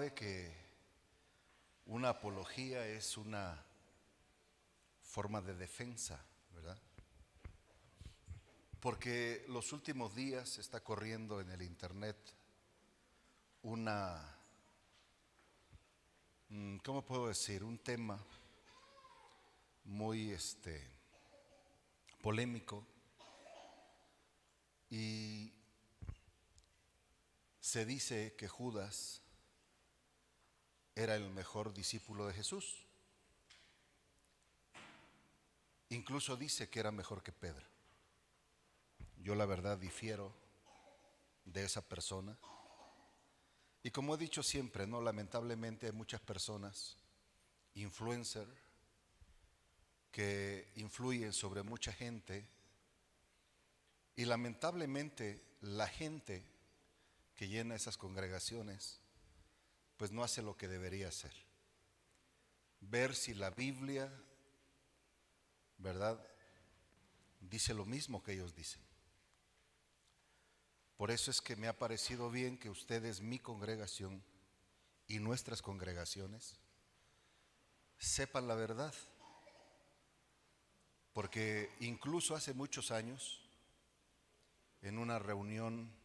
sabe que una apología es una forma de defensa, ¿verdad? Porque los últimos días está corriendo en el internet una, ¿cómo puedo decir? Un tema muy polémico, y se dice que Judas era el mejor discípulo de Jesús. Incluso dice que era mejor que Pedro. Yo la verdad difiero de esa persona. Y como he dicho siempre, no, lamentablemente hay muchas personas, influencers, que influyen sobre mucha gente, y lamentablemente la gente que llena esas congregaciones pues no hace lo que debería hacer. Ver si la Biblia, ¿verdad?, dice lo mismo que ellos dicen. Por eso es que me ha parecido bien que ustedes, mi congregación y nuestras congregaciones, sepan la verdad. Porque incluso hace muchos años, en una reunión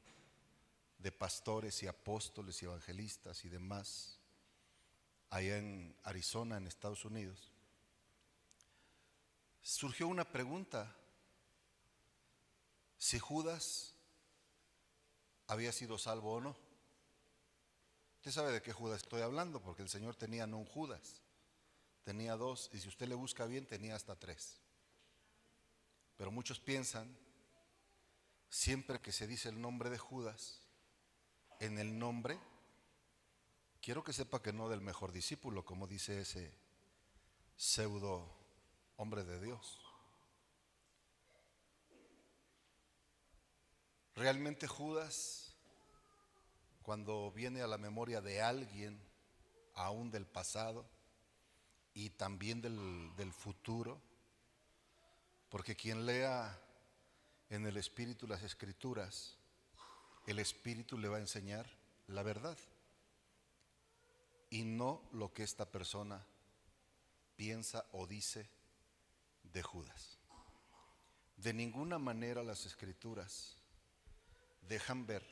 de pastores y apóstoles y evangelistas y demás, allá en Arizona, en Estados Unidos, surgió una pregunta: si Judas había sido salvo o no. Usted sabe de qué Judas estoy hablando, porque el Señor tenía no un Judas, tenía dos, y si usted le busca bien, tenía hasta tres. Pero muchos piensan, siempre que se dice el nombre de Judas, en el nombre, quiero que sepa que no del mejor discípulo, como dice ese pseudo hombre de Dios. Realmente Judas, cuando viene a la memoria de alguien, aún del pasado y también del futuro, porque quien lea en el Espíritu las Escrituras, el Espíritu le va a enseñar la verdad y no lo que esta persona piensa o dice de Judas. De ninguna manera las Escrituras dejan ver,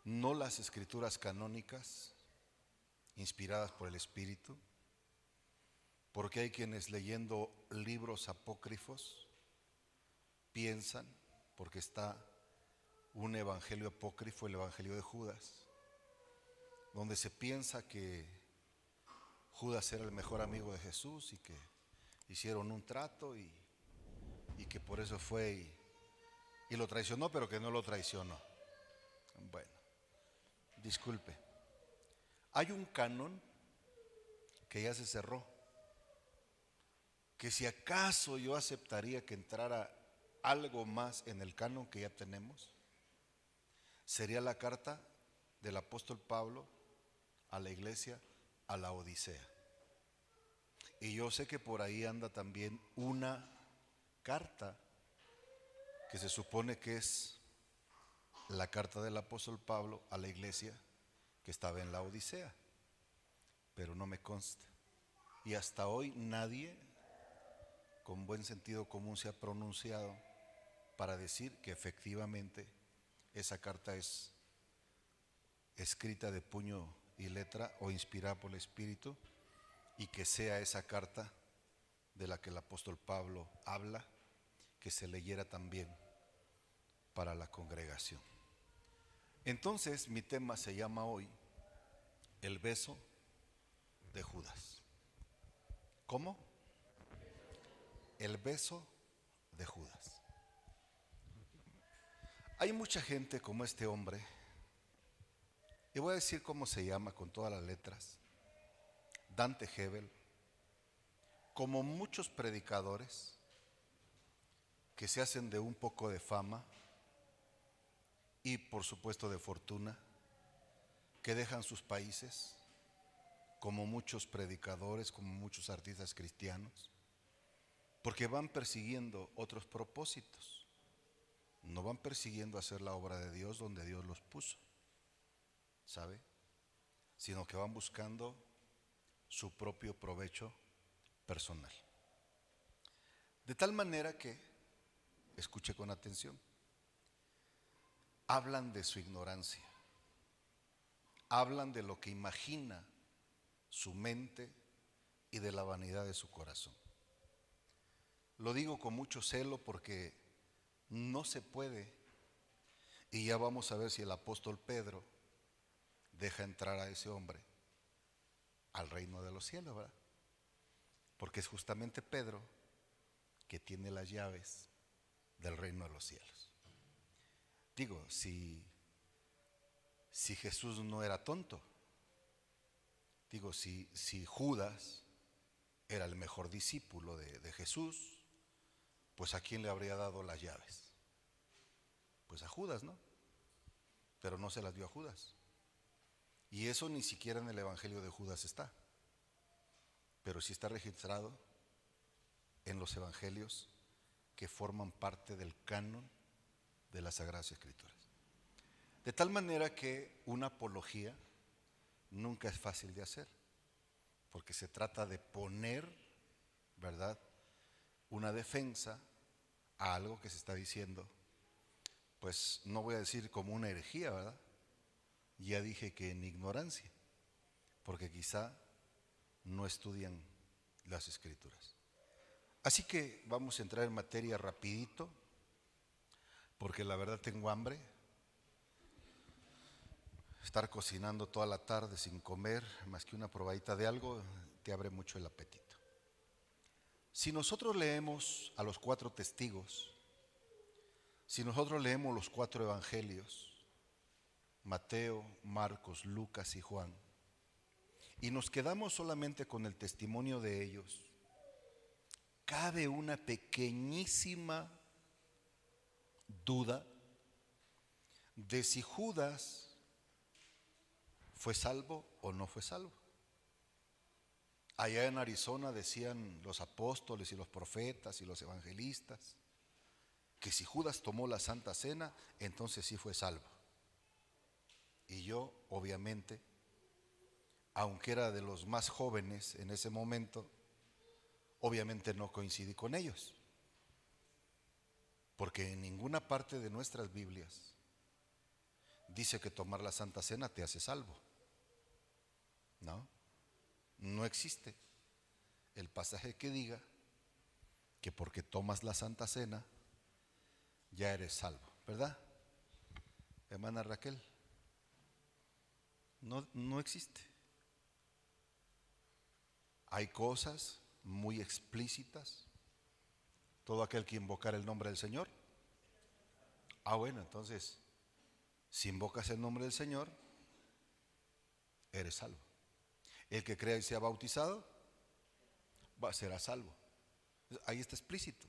no las Escrituras canónicas inspiradas por el Espíritu, porque hay quienes leyendo libros apócrifos piensan, porque está un evangelio apócrifo, el evangelio de Judas, donde se piensa que Judas era el mejor amigo de Jesús y que hicieron un trato y que por eso fue y lo traicionó, pero que no lo traicionó. Bueno, disculpe. Hay un canon que ya se cerró, que si acaso yo aceptaría que entrara algo más en el canon que ya tenemos, sería la carta del apóstol Pablo a la iglesia, a la Odisea. Y yo sé que por ahí anda también una carta que se supone que es la carta del apóstol Pablo a la iglesia que estaba en la Odisea, pero no me consta. Y hasta hoy nadie con buen sentido común se ha pronunciado para decir que efectivamente esa carta es escrita de puño y letra o inspirada por el Espíritu, y que sea esa carta de la que el apóstol Pablo habla, que se leyera también para la congregación. Entonces mi tema se llama hoy el beso de Judas. ¿Cómo? El beso de Judas. Hay mucha gente como este hombre, y voy a decir cómo se llama con todas las letras: Dante Gebel, como muchos predicadores que se hacen de un poco de fama y por supuesto de fortuna, que dejan sus países, como muchos predicadores, como muchos artistas cristianos, porque van persiguiendo otros propósitos, no van persiguiendo hacer la obra de Dios donde Dios los puso, ¿sabe? sino que van buscando su propio provecho personal. De tal manera que, escuche con atención, hablan de su ignorancia, hablan de lo que imagina su mente y de la vanidad de su corazón. Lo digo con mucho celo porque no se puede, y ya vamos a ver si el apóstol Pedro deja entrar a ese hombre al reino de los cielos, ¿verdad? Porque es justamente Pedro que tiene las llaves del reino de los cielos. Digo, si Jesús no era tonto, digo, si Judas era el mejor discípulo de Jesús, pues ¿a quién le habría dado las llaves? Pues a Judas, ¿no? Pero no se las dio a Judas. Y eso ni siquiera en el Evangelio de Judas está, pero sí está registrado en los evangelios que forman parte del canon de las Sagradas Escrituras. De tal manera que una apología nunca es fácil de hacer, porque se trata de poner, ¿verdad?, una defensa a algo que se está diciendo, pues no voy a decir como una herejía, ¿verdad? Ya dije que en ignorancia, porque quizá no estudian las Escrituras. Así que vamos a entrar en materia rapidito, porque la verdad tengo hambre. Estar cocinando toda la tarde sin comer más que una probadita de algo te abre mucho el apetito. Si nosotros leemos a los 4 testigos, si nosotros leemos los 4 evangelios, Mateo, Marcos, Lucas y Juan, y nos quedamos solamente con el testimonio de ellos, cabe una pequeñísima duda de si Judas fue salvo o no fue salvo. Allá en Arizona decían los apóstoles y los profetas y los evangelistas que si Judas tomó la Santa Cena, entonces sí fue salvo. Y yo, obviamente, aunque era de los más jóvenes en ese momento, obviamente no coincidí con ellos, porque en ninguna parte de nuestras Biblias dice que tomar la Santa Cena te hace salvo. No existe el pasaje que diga que porque tomas la Santa Cena ya eres salvo, ¿verdad, hermana Raquel? No existe. Hay cosas muy explícitas. Todo aquel que invocar el nombre del Señor. Bueno, entonces, si invocas el nombre del Señor, eres salvo. El que crea y sea bautizado, será salvo. Ahí está explícito.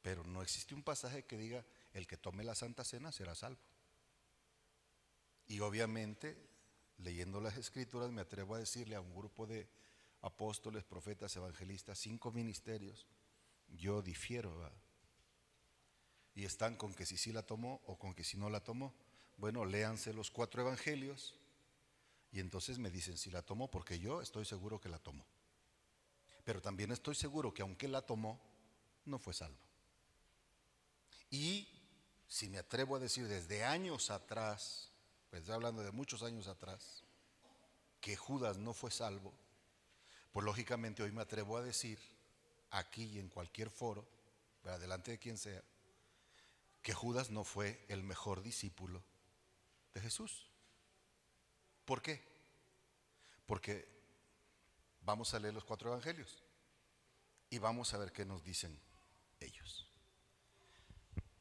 Pero no existe un pasaje que diga, el que tome la Santa Cena será salvo. Y obviamente, leyendo las Escrituras, me atrevo a decirle a un grupo de apóstoles, profetas, evangelistas, 5 ministerios, yo difiero, ¿verdad? Y están con que si sí la tomó o con que si no la tomó. Bueno, léanse los 4 evangelios y entonces me dicen si la tomó, porque yo estoy seguro que la tomó. Pero también estoy seguro que aunque la tomó, no fue salvo. Y si me atrevo a decir desde años atrás, pues estoy hablando de muchos años atrás, que Judas no fue salvo, pues lógicamente hoy me atrevo a decir, aquí y en cualquier foro, delante de quien sea, que Judas no fue el mejor discípulo de Jesús. ¿Por qué? Porque vamos a leer los 4 evangelios y vamos a ver qué nos dicen ellos.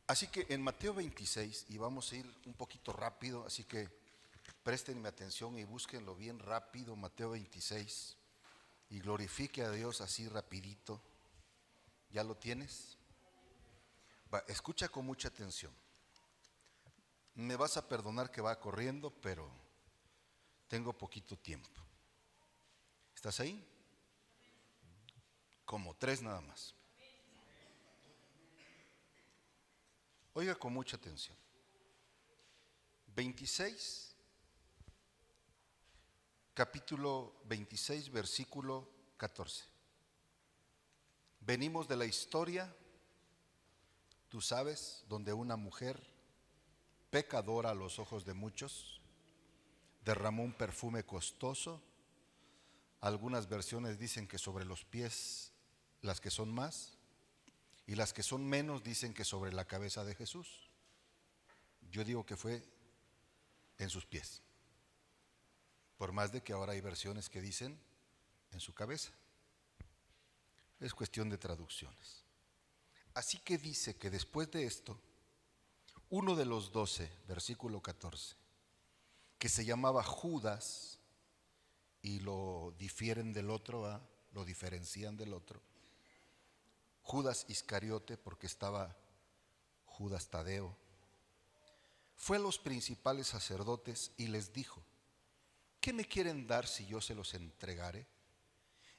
Así que en Mateo 26, y vamos a ir un poquito rápido, así que préstenme atención y búsquenlo bien rápido, Mateo 26, y glorifique a Dios así rapidito. ¿Ya lo tienes? Escucha con mucha atención. Me vas a perdonar que va corriendo, pero tengo poquito tiempo. ¿Estás ahí? Como 3 nada más. Oiga con mucha atención. 26 capítulo 26, versículo 14. Venimos de la historia, tú sabes, donde una mujer pecadora a los ojos de muchos derramó un perfume costoso. Algunas versiones dicen que sobre los pies, las que son más, y las que son menos dicen que sobre la cabeza de Jesús. Yo digo que fue en sus pies, por más de que ahora hay versiones que dicen en su cabeza. Es cuestión de traducciones. Así que dice que después de esto, uno de los 12, versículo 14, que se llamaba Judas, y lo difieren del otro, lo diferencian del otro, Judas Iscariote, porque estaba Judas Tadeo, fue a los principales sacerdotes y les dijo: ¿qué me quieren dar si yo se los entregare?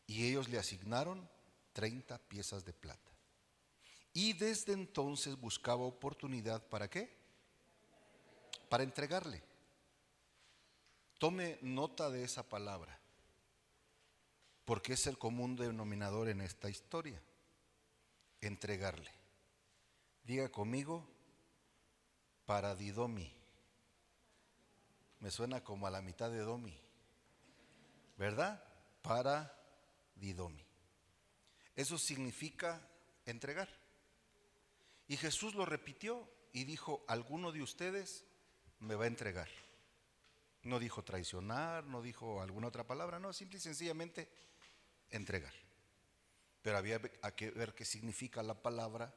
Y ellos le asignaron 30 piezas de plata. Y desde entonces buscaba oportunidad, ¿para qué? Para entregarle. Tome nota de esa palabra, porque es el común denominador en esta historia: entregarle. Diga conmigo, paradidomi. Me suena como a la mitad de domi, ¿verdad? Paradidomi. Eso significa entregar. Y Jesús lo repitió y dijo: alguno de ustedes me va a entregar. No dijo traicionar, no dijo alguna otra palabra, no, simple y sencillamente entregar. Pero había que ver qué significa la palabra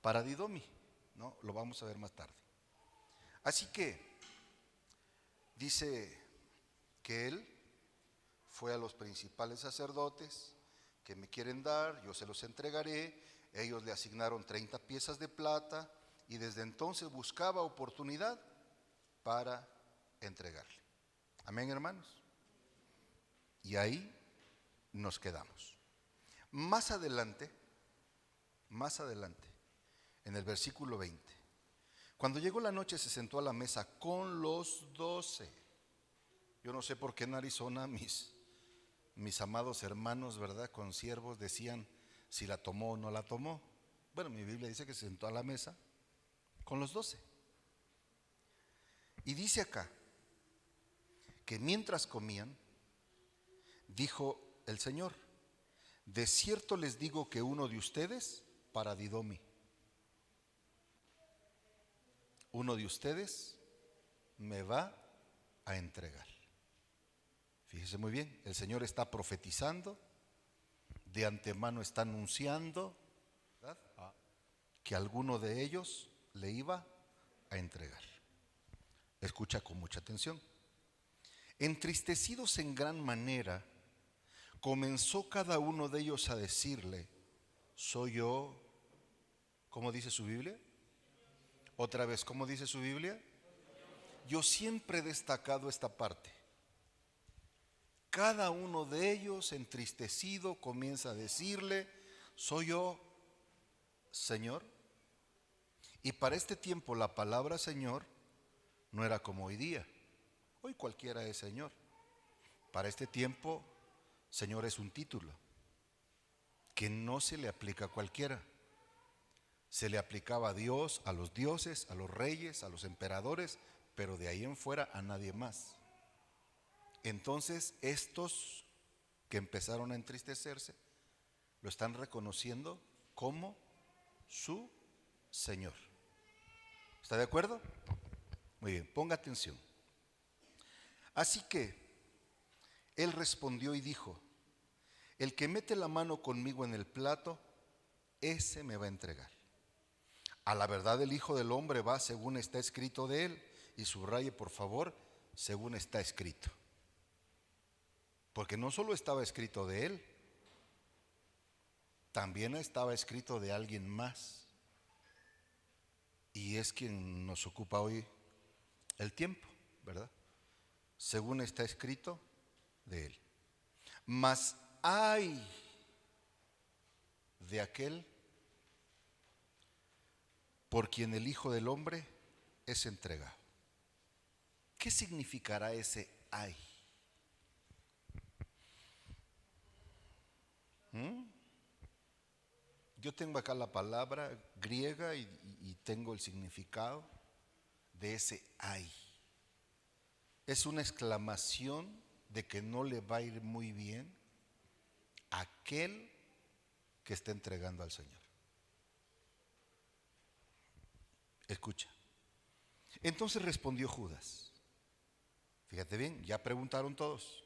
paradidomi, ¿no? Lo vamos a ver más tarde. Así que dice que él fue a los principales sacerdotes: que me quieren dar, yo se los entregaré. Ellos le asignaron 30 piezas de plata y desde entonces buscaba oportunidad para entregarle. Amén, hermanos. Y ahí nos quedamos. Más adelante, en el versículo 20, cuando llegó la noche se sentó a la mesa con los 12. Yo no sé por qué en Arizona mis amados hermanos, ¿verdad?, consiervos decían si la tomó o no la tomó. Bueno, mi Biblia dice que se sentó a la mesa con los 12. Y dice acá que mientras comían, dijo el Señor: de cierto les digo que uno de ustedes, paradidomi, uno de ustedes me va a entregar. Fíjese muy bien, el Señor está profetizando, de antemano está anunciando, ¿verdad?, que alguno de ellos le iba a entregar. Escucha con mucha atención. Entristecidos en gran manera, comenzó cada uno de ellos a decirle: soy yo. ¿Cómo dice su Biblia? Otra vez, ¿cómo dice su Biblia? Yo siempre he destacado esta parte. Cada uno de ellos, entristecido, comienza a decirle: soy yo, Señor. Y para este tiempo la palabra Señor no era como hoy día. Hoy cualquiera es Señor. Para este tiempo, Señor es un título que no se le aplica a cualquiera. Se le aplicaba a Dios, a los dioses, a los reyes, a los emperadores, pero de ahí en fuera a nadie más. Entonces estos que empezaron a entristecerse lo están reconociendo como su Señor. ¿Está de acuerdo? Muy bien, ponga atención. Así que él respondió y dijo: el que mete la mano conmigo en el plato, ese me va a entregar. A la verdad el Hijo del Hombre va según está escrito de él. Y subraye por favor, según está escrito. Porque no solo estaba escrito de él, también estaba escrito de alguien más. Y es quien nos ocupa hoy el tiempo, ¿verdad? Según está escrito de él. Mas ay de aquel por quien el Hijo del Hombre es entregado. ¿Qué significará ese ay? Yo tengo acá la palabra griega y tengo el significado de ese ay. Es una exclamación de que no le va a ir muy bien a aquel que está entregando al Señor. Escucha. Entonces respondió Judas. Fíjate bien, ya preguntaron todos.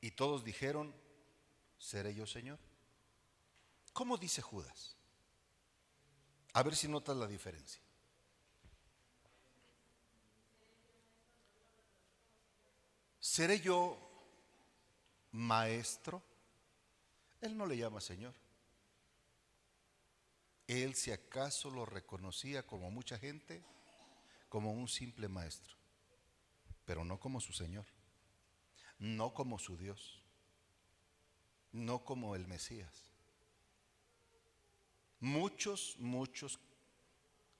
Y todos dijeron, ¿seré yo, Señor? ¿Cómo dice Judas? A ver si notas la diferencia. ¿Seré yo maestro? Él no le llama Señor. Él, si acaso, lo reconocía, como mucha gente, como un simple maestro, pero no como su Señor, no como su Dios, no como el Mesías. Muchos,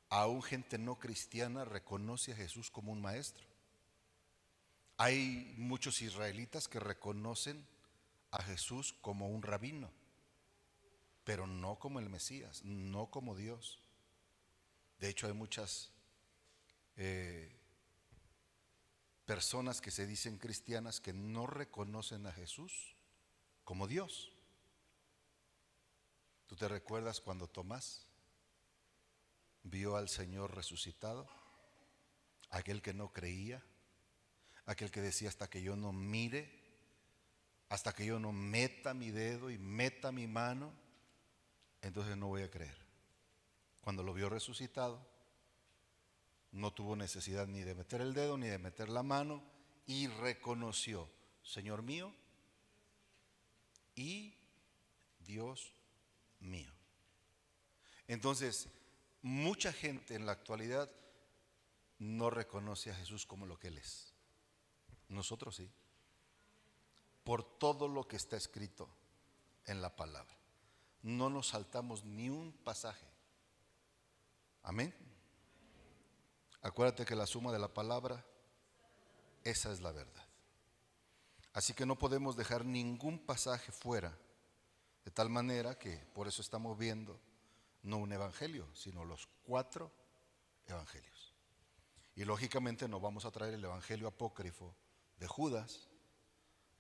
aún gente no cristiana, reconoce a Jesús como un maestro. Hay muchos israelitas que reconocen a Jesús como un rabino, pero no como el Mesías, no como Dios. De hecho, hay muchas personas que se dicen cristianas que no reconocen a Jesús como Dios. ¿Tú te recuerdas cuando Tomás vio al Señor resucitado? Aquel que no creía, aquel que decía, hasta que yo no mire, hasta que yo no meta mi dedo y meta mi mano, entonces no voy a creer. Cuando lo vio resucitado, no tuvo necesidad ni de meter el dedo ni de meter la mano, y reconoció, Señor mío y Dios mío. Entonces, mucha gente en la actualidad no reconoce a Jesús como lo que Él es. Nosotros sí, por todo lo que está escrito en la palabra. No nos saltamos ni un pasaje. Amén. Acuérdate que la suma de la palabra, esa es la verdad. Así que no podemos dejar ningún pasaje fuera, de tal manera que por eso estamos viendo no un evangelio, sino los 4 evangelios. Y lógicamente no vamos a traer el evangelio apócrifo de Judas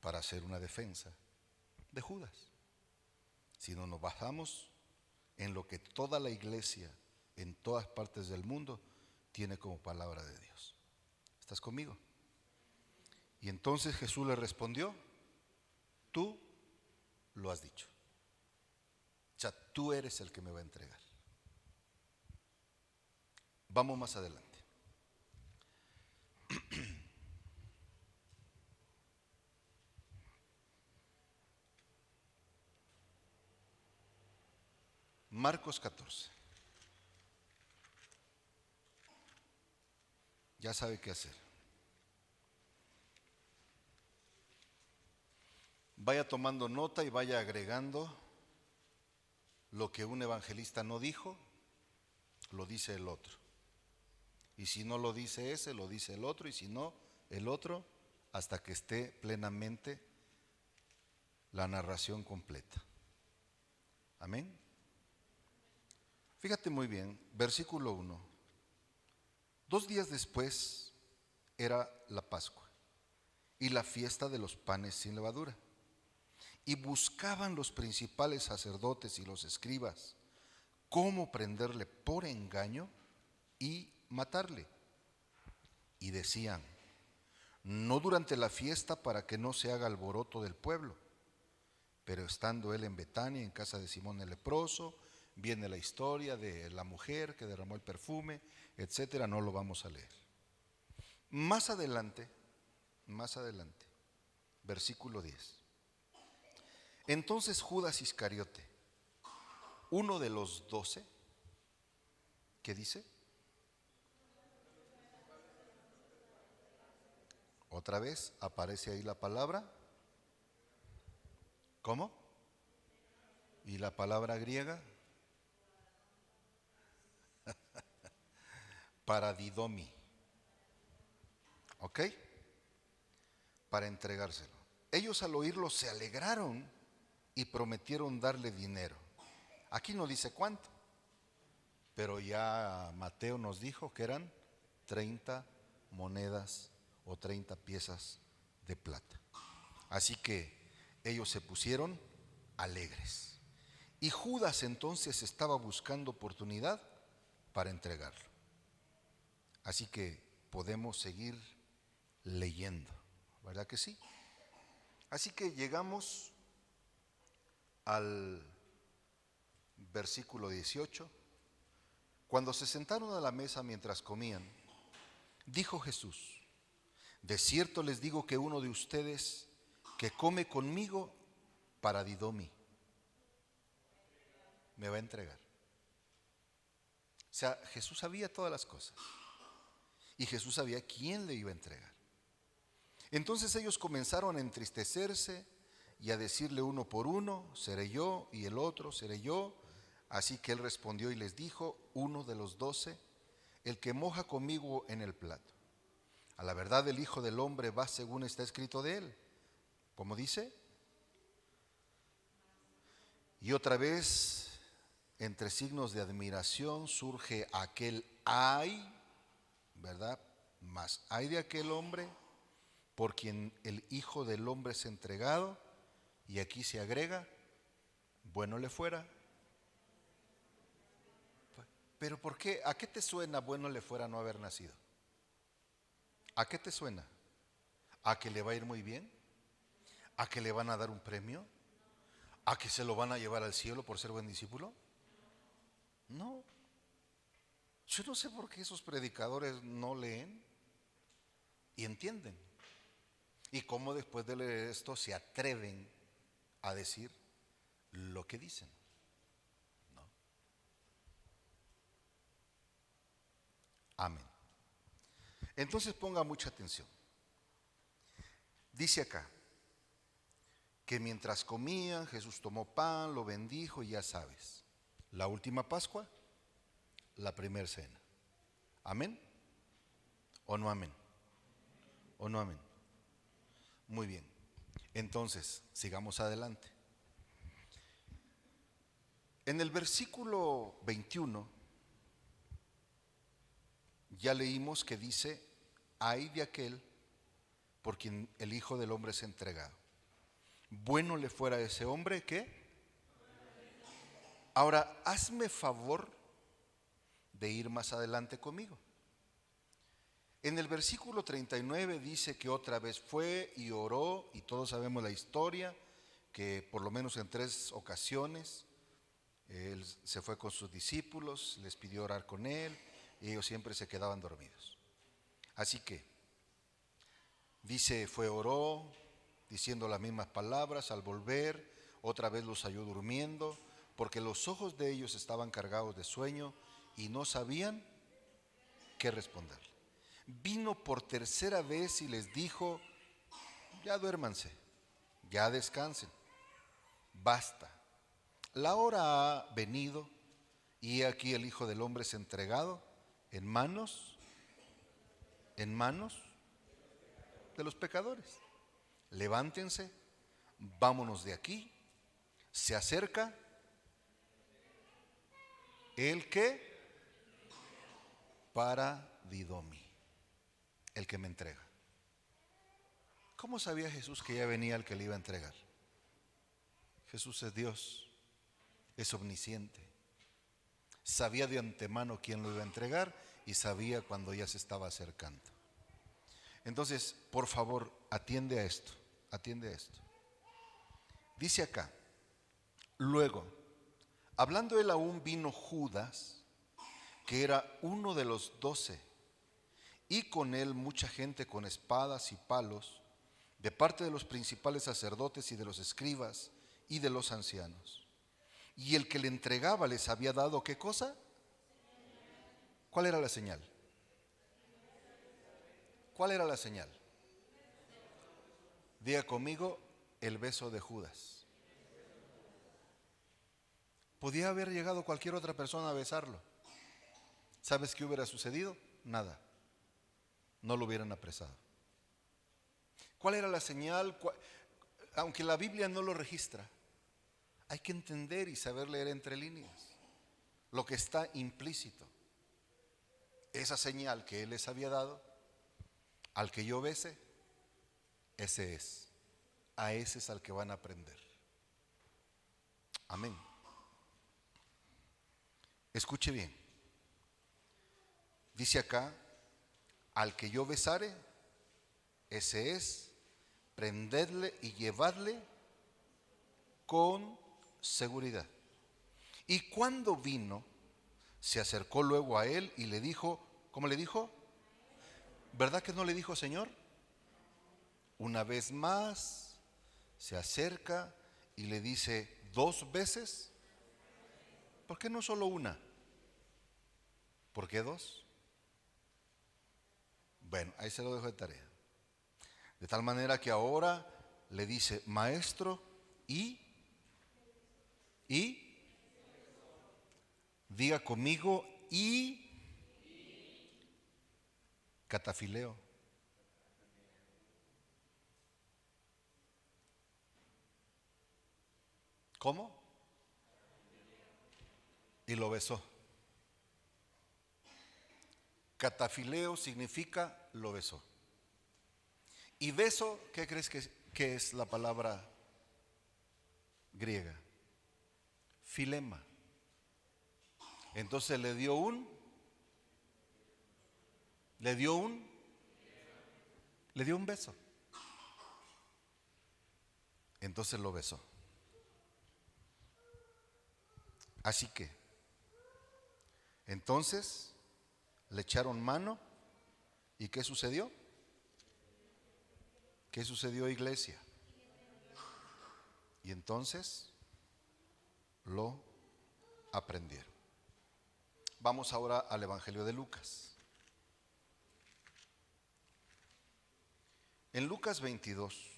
para hacer una defensa de Judas, sino nos basamos en lo que toda la iglesia en todas partes del mundo tiene como palabra de Dios. ¿Estás conmigo? Y entonces Jesús le respondió, tú lo has dicho. O sea, tú eres el que me va a entregar. Vamos más adelante. Marcos 14. Ya sabe qué hacer. Vaya tomando nota y vaya agregando lo que un evangelista no dijo, lo dice el otro. Y si no lo dice ese, lo dice el otro, y si no, el otro, hasta que esté plenamente la narración completa. Amén. Fíjate muy bien, versículo 1. 2 días después era la Pascua y la fiesta de los panes sin levadura. Y buscaban los principales sacerdotes y los escribas cómo prenderle por engaño y matarle. Y decían, no durante la fiesta, para que no se haga alboroto del pueblo. Pero estando él en Betania, en casa de Simón el leproso, viene la historia de la mujer que derramó el perfume, etcétera. No lo vamos a leer. Más adelante, versículo 10. Entonces Judas Iscariote, uno de los 12, ¿qué dice? Otra vez aparece ahí la palabra. ¿Cómo? ¿Y la palabra griega? Paradidomi. ¿Ok? Para entregárselo. Ellos al oírlo se alegraron y prometieron darle dinero. Aquí no dice cuánto, pero ya Mateo nos dijo que eran 30 monedas o 30 piezas de plata. Así que ellos se pusieron alegres. Y Judas entonces estaba buscando oportunidad para entregarlo. Así que podemos seguir leyendo, ¿verdad que sí? Así que llegamos al versículo 18. Cuando se sentaron a la mesa mientras comían, dijo Jesús: de cierto les digo que uno de ustedes que come conmigo para Didomi me va a entregar. O sea, Jesús sabía todas las cosas y Jesús sabía quién le iba a entregar. Entonces ellos comenzaron a entristecerse y a decirle uno por uno: seré yo, y el otro: seré yo. Así que él respondió y les dijo: uno de los 12, el que moja conmigo en el plato. A la verdad, el Hijo del Hombre va según está escrito de él. ¿Cómo dice? Y otra vez, entre signos de admiración, surge aquel ay, ¿verdad? Mas ay de aquel hombre por quien el Hijo del Hombre es entregado. Y aquí se agrega: bueno le fuera. Pero ¿por qué? ¿A qué te suena bueno le fuera no haber nacido? ¿A qué te suena? ¿A que le va a ir muy bien? ¿A que le van a dar un premio? ¿A que se lo van a llevar al cielo por ser buen discípulo? No. Yo no sé por qué esos predicadores no leen y entienden. Y cómo después de leer esto se atreven a decir lo que dicen. No. Amén. Entonces ponga mucha atención. Dice acá que mientras comían, Jesús tomó pan, lo bendijo y ya sabes, la última Pascua, la primera cena. ¿Amén? ¿O no amén? ¿O no amén? Muy bien. Entonces, sigamos adelante. En el versículo 21 ya leímos que dice: ay de aquel por quien el Hijo del Hombre es entregado. Bueno le fuera a ese hombre que... Ahora, hazme favor de ir más adelante conmigo. En el versículo 39 dice que otra vez fue y oró, y todos sabemos la historia, que por lo menos en 3 ocasiones él se fue con sus discípulos, les pidió orar con él, y ellos siempre se quedaban dormidos. Así que dice, fue, oró, diciendo las mismas palabras. Al volver, otra vez los halló durmiendo, porque los ojos de ellos estaban cargados de sueño y no sabían qué responderle. Vino por tercera vez y les dijo: ya duérmanse, ya descansen, basta. La hora ha venido y aquí el Hijo del Hombre es entregado en manos de los pecadores. Levántense, vámonos de aquí. Se acerca el que para Didomi, el que me entrega. ¿Cómo sabía Jesús que ya venía el que le iba a entregar? Jesús es Dios, es omnisciente. Sabía de antemano quién lo iba a entregar y sabía cuando ya se estaba acercando. Entonces, por favor, atiende a esto, atiende a esto. Dice acá: luego, hablando él aún, vino Judas, que era uno de los 12, y con él mucha gente con espadas y palos, de parte de los principales sacerdotes y de los escribas y de los ancianos. Y el que le entregaba les había dado, ¿qué cosa? ¿Cuál era la señal? ¿Cuál era la señal? Diga conmigo: el beso de Judas. Podía haber llegado cualquier otra persona a besarlo. ¿Sabes qué hubiera sucedido? Nada. No lo hubieran apresado. ¿Cuál era la señal? Aunque la Biblia no lo registra, Hay que entender y saber leer entre líneas lo que está implícito. Esa señal que Él les había dado, al que yo bese, ese es. A ese es al que van a aprender. Amén. Escuche bien. Dice acá, al que yo besare, ese es, prendedle y llevadle con seguridad. Y cuando vino, se acercó luego a él y le dijo, ¿cómo le dijo? ¿Verdad que no le dijo Señor? Una vez más se acerca y le dice 2 veces. ¿Por qué no solo una? ¿Por qué 2? Bueno, ahí se lo dejo de tarea. De tal manera que ahora le dice, maestro, y diga conmigo, y catafileo. ¿Cómo? Y lo besó. Catafileo significa lo besó. Y beso, ¿qué crees que es la palabra griega? Filema. Entonces le dio un beso. Entonces lo besó. Así que, entonces le echaron mano. ¿Y qué sucedió? ¿Qué sucedió, iglesia? Y entonces lo aprendieron. Vamos ahora al Evangelio de Lucas. En Lucas 22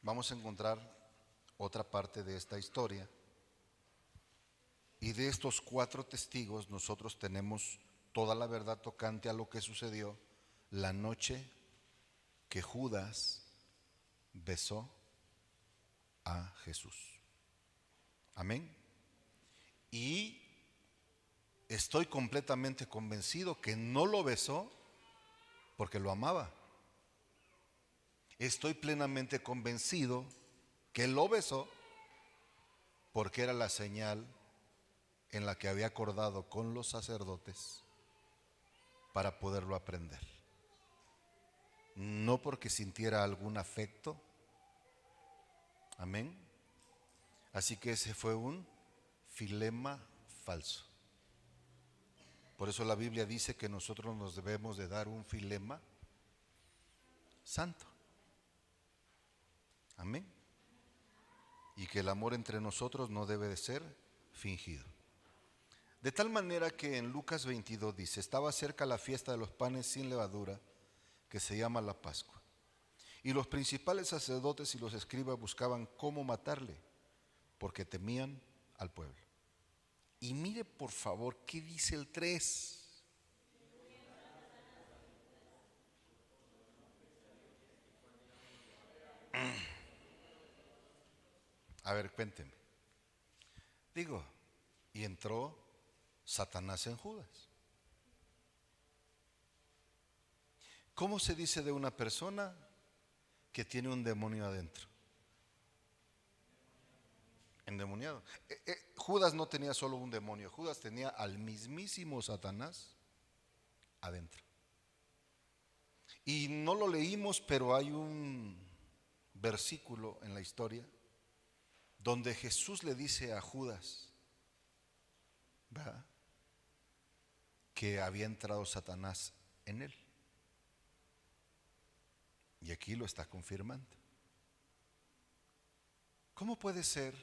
vamos a encontrar otra parte de esta historia. Y de estos 4 testigos nosotros tenemos toda la verdad tocante a lo que sucedió la noche que Judas besó a Jesús. Amén. Y estoy completamente convencido que no lo besó porque lo amaba. Estoy plenamente convencido que lo besó porque era la señal en la que había acordado con los sacerdotes para poderlo aprender. No porque sintiera algún afecto. Amén. Así que ese fue un filema falso. Por eso la Biblia dice que nosotros nos debemos de dar un filema santo. Amén. Y que el amor entre nosotros no debe de ser fingido. De tal manera que en Lucas 22 dice, estaba cerca la fiesta de los panes sin levadura, que se llama la Pascua. Y los principales sacerdotes y los escribas buscaban cómo matarle, porque temían al pueblo. Y mire por favor qué dice el 3. A ver, cuénteme. Digo, y entró Satanás en Judas. ¿Cómo se dice de una persona que tiene un demonio adentro? Endemoniado. Judas no tenía solo un demonio, Judas tenía al mismísimo Satanás adentro. Y no lo leímos, pero hay un versículo en la historia donde Jesús le dice a Judas, ¿verdad?, que había entrado Satanás en él. Y aquí lo está confirmando. ¿Cómo puede ser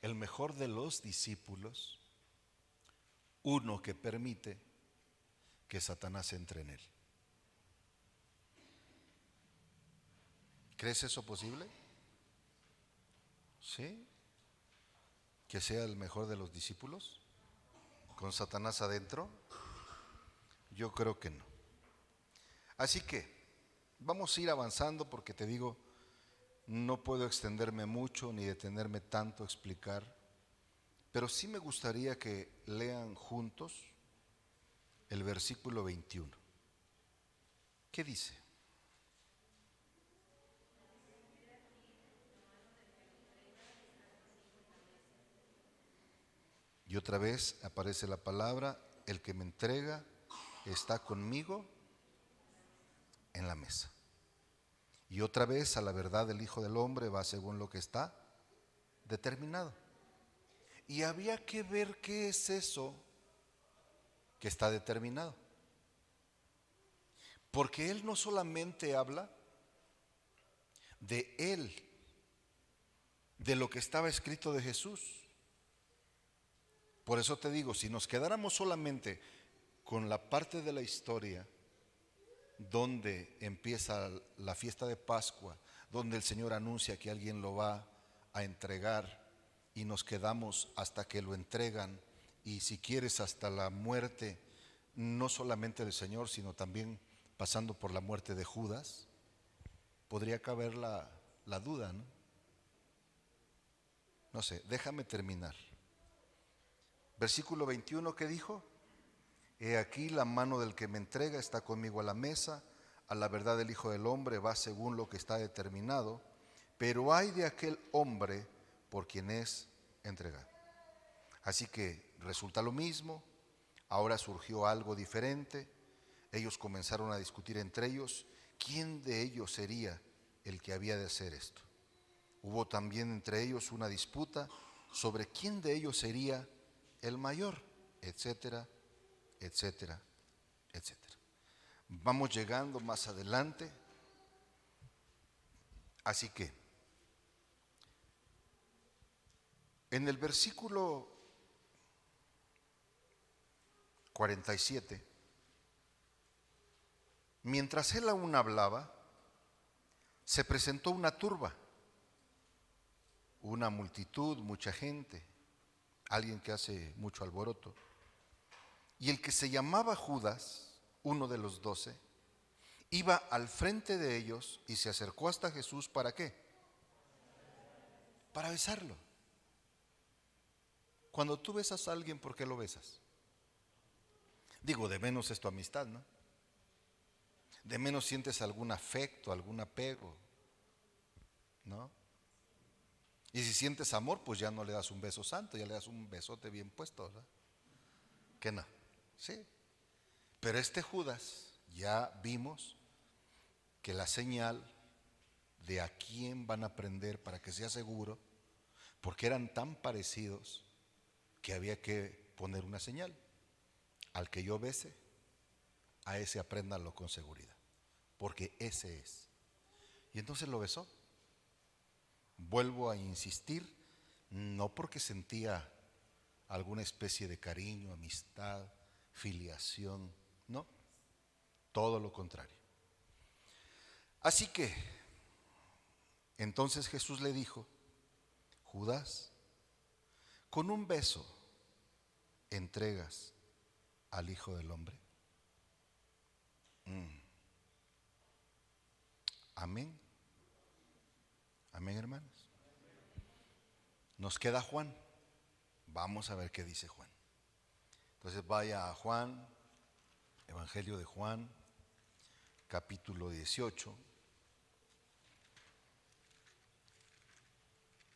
el mejor de los discípulos uno que permite que Satanás entre en él? ¿Crees eso posible? ¿Sí? ¿Que sea el mejor de los discípulos con Satanás adentro? Yo creo que no. Así que vamos a ir avanzando porque te digo, no puedo extenderme mucho ni detenerme tanto a explicar, pero sí me gustaría que lean juntos el versículo 21. ¿Qué dice? Y otra vez aparece la palabra, el que me entrega está conmigo en la mesa. Y otra vez a la verdad del Hijo del Hombre va según lo que está determinado. Y había que ver qué es eso que está determinado. Porque Él no solamente habla de Él, de lo que estaba escrito de Jesús. Por eso te digo, si nos quedáramos solamente con la parte de la historia donde empieza la fiesta de Pascua, donde el Señor anuncia que alguien lo va a entregar y nos quedamos hasta que lo entregan y si quieres hasta la muerte, no solamente del Señor, sino también pasando por la muerte de Judas, podría caber la duda, ¿no? No sé, déjame terminar. Versículo 21, ¿qué dijo? He aquí la mano del que me entrega está conmigo a la mesa, a la verdad del Hijo del Hombre va según lo que está determinado, pero hay de aquel hombre por quien es entregado. Así que resulta lo mismo, ahora surgió algo diferente, ellos comenzaron a discutir entre ellos, ¿quién de ellos sería el que había de hacer esto? Hubo también entre ellos una disputa sobre quién de ellos sería el mayor, etcétera, etcétera, etcétera. Vamos llegando más adelante, así que en el versículo 47, mientras él aún hablaba, se presentó una turba, una multitud, mucha gente, alguien que hace mucho alboroto. Y el que se llamaba Judas, uno de los 12, iba al frente de ellos y se acercó hasta Jesús. ¿Para qué? Para besarlo. Cuando tú besas a alguien, ¿por qué lo besas? Digo, de menos es tu amistad, ¿no? De menos sientes algún afecto, algún apego, ¿no? Y si sientes amor, pues ya no le das un beso santo, ya le das un besote bien puesto, ¿verdad? ¿Qué no? Sí. Pero este Judas, ya vimos que la señal de a quién van a prender para que sea seguro, porque eran tan parecidos que había que poner una señal. Al que yo bese, a ese apréndanlo con seguridad, porque ese es. Y entonces lo besó. Vuelvo a insistir, no porque sentía alguna especie de cariño, amistad, filiación, no, todo lo contrario. Así que, entonces Jesús le dijo, Judas, con un beso entregas al Hijo del Hombre. Amén. Amén, hermanos. Nos queda Juan. Vamos a ver qué dice Juan. Entonces vaya a Juan, Evangelio de Juan, capítulo 18.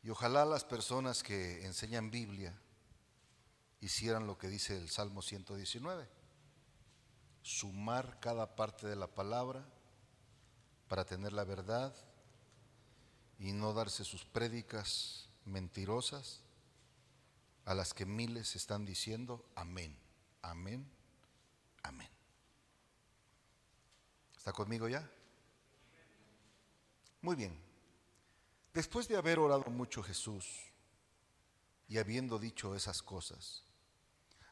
Y ojalá las personas que enseñan Biblia hicieran lo que dice el Salmo 119. Sumar cada parte de la palabra para tener la verdad y no darse sus prédicas mentirosas a las que miles están diciendo amén, amén, amén. ¿Está conmigo ya? Muy bien. Después de haber orado mucho Jesús y habiendo dicho esas cosas,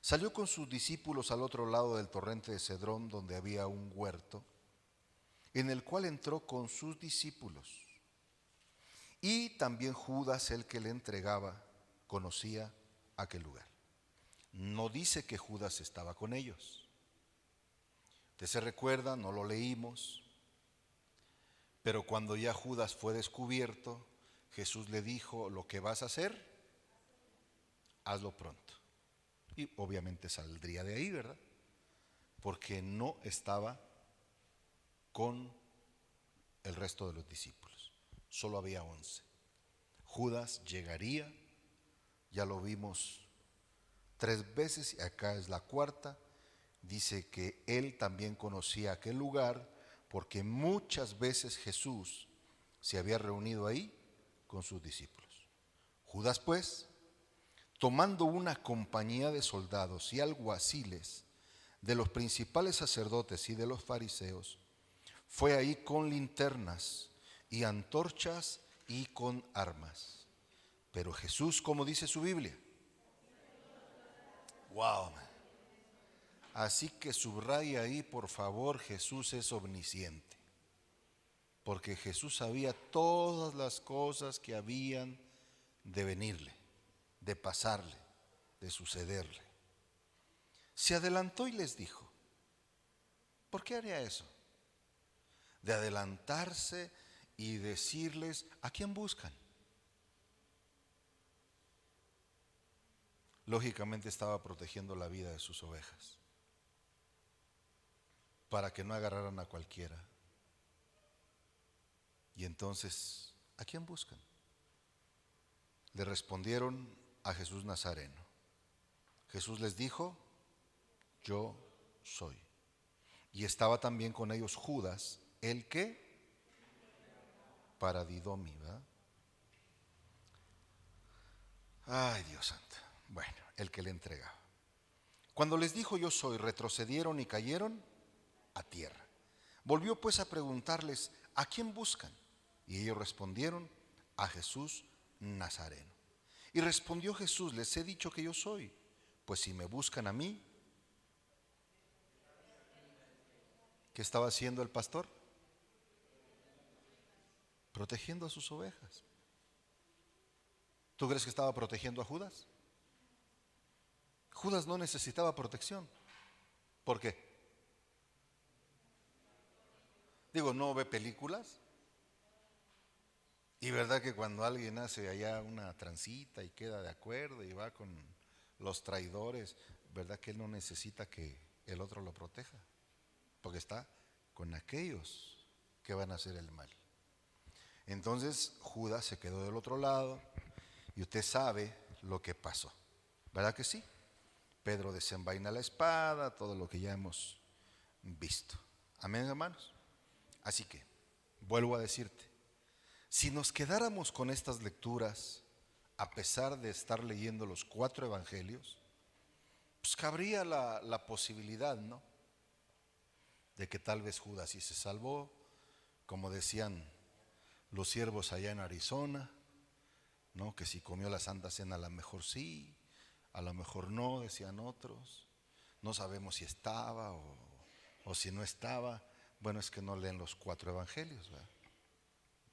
salió con sus discípulos al otro lado del torrente de Cedrón, donde había un huerto, en el cual entró con sus discípulos. Y también Judas, el que le entregaba, conocía aquel lugar. No dice que Judas estaba con ellos. Usted se recuerda, no lo leímos, Pero cuando ya Judas fue descubierto, Jesús le dijo: lo que vas a hacer, hazlo pronto. Y obviamente saldría de ahí, ¿verdad? Porque no estaba con el resto de los discípulos. Solo había 11. Judas llegaría, ya lo vimos 3 veces y acá es la cuarta. Dice que él también conocía aquel lugar porque muchas veces Jesús se había reunido ahí con sus discípulos. Judas, pues, tomando una compañía de soldados y alguaciles de los principales sacerdotes y de los fariseos, fue ahí con linternas y antorchas y con armas. Pero Jesús, como dice su Biblia, wow, así que subraya ahí, por favor, Jesús es omnisciente, porque Jesús sabía todas las cosas que habían de venirle, de pasarle, de sucederle. Se adelantó y les dijo: ¿por qué haría eso? De adelantarse y decirles: ¿a quién buscan? Lógicamente estaba protegiendo la vida de sus ovejas, para que no agarraran a cualquiera. Y entonces, ¿a quién buscan? Le respondieron: a Jesús Nazareno. Jesús les dijo: yo soy. Y estaba también con ellos Judas, el que paradidomi, ¿verdad? Ay, Dios santo. Bueno, el que le entregaba. Cuando les dijo: yo soy, retrocedieron y cayeron a tierra. Volvió pues a preguntarles: ¿a quién buscan? Y ellos respondieron: a Jesús Nazareno. Y respondió Jesús: les he dicho que yo soy. Pues si me buscan a mí, ¿qué estaba haciendo el pastor? Protegiendo a sus ovejas. ¿Tú crees que estaba protegiendo a Judas? Judas no necesitaba protección. ¿Por qué? Digo, ¿no ve películas? Y verdad que cuando alguien hace allá una transita y queda de acuerdo y va con los traidores, ¿verdad que él no necesita que el otro lo proteja? Porque está con aquellos que van a hacer el mal. Entonces Judas se quedó del otro lado y usted sabe lo que pasó, ¿verdad que sí? Pedro desenvaina la espada, todo lo que ya hemos visto. Amén, hermanos. Así que, vuelvo a decirte, si nos quedáramos con estas lecturas, a pesar de estar leyendo los 4 evangelios, pues cabría la posibilidad, ¿no? De que tal vez Judas sí se salvó, como decían los siervos allá en Arizona, ¿no? Que si comió la Santa Cena a lo mejor sí, a lo mejor no, decían otros. No sabemos si estaba o si no estaba. Bueno, es que no leen los 4 evangelios, ¿verdad?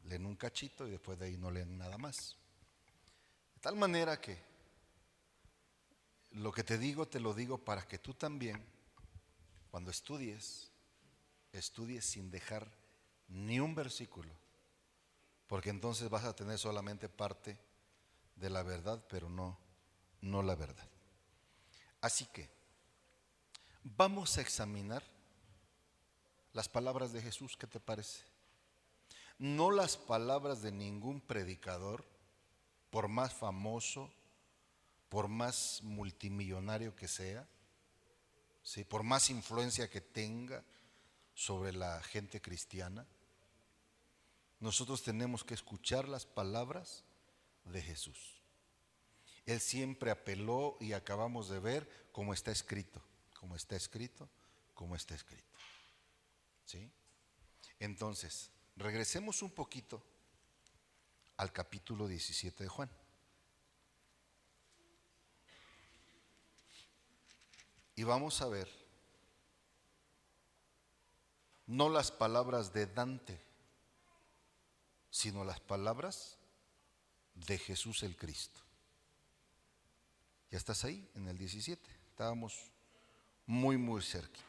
Leen un cachito y después de ahí no leen nada más. De tal manera que lo que te digo, te lo digo para que tú también, cuando estudies, estudies sin dejar ni un versículo, porque entonces vas a tener solamente parte de la verdad, pero no la verdad. Así que vamos a examinar las palabras de Jesús, ¿qué te parece? No las palabras de ningún predicador, por más famoso, por más multimillonario que sea, ¿sí? Por más influencia que tenga sobre la gente cristiana. Nosotros tenemos que escuchar las palabras de Jesús. Él siempre apeló y acabamos de ver cómo está escrito, cómo está escrito, cómo está escrito. ¿Sí? Entonces, regresemos un poquito al capítulo 17 de Juan. Y vamos a ver no las palabras de Dante, sino las palabras de Jesús el Cristo. Ya estás ahí en el 17, estábamos muy cerquita.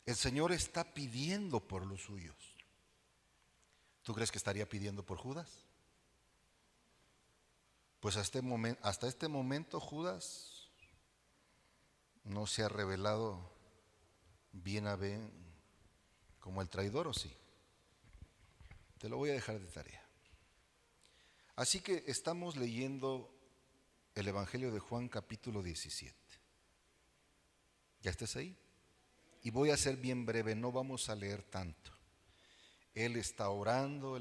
El Señor está pidiendo por los suyos. ¿Tú crees que estaría pidiendo por Judas? Pues hasta este momento Judas no se ha revelado bien a bien como el traidor, ¿o sí? Te lo voy a dejar de tarea. Así que estamos leyendo el Evangelio de Juan capítulo 17. ¿Ya estás ahí? Y voy a ser bien breve, no vamos a leer tanto. Él está orando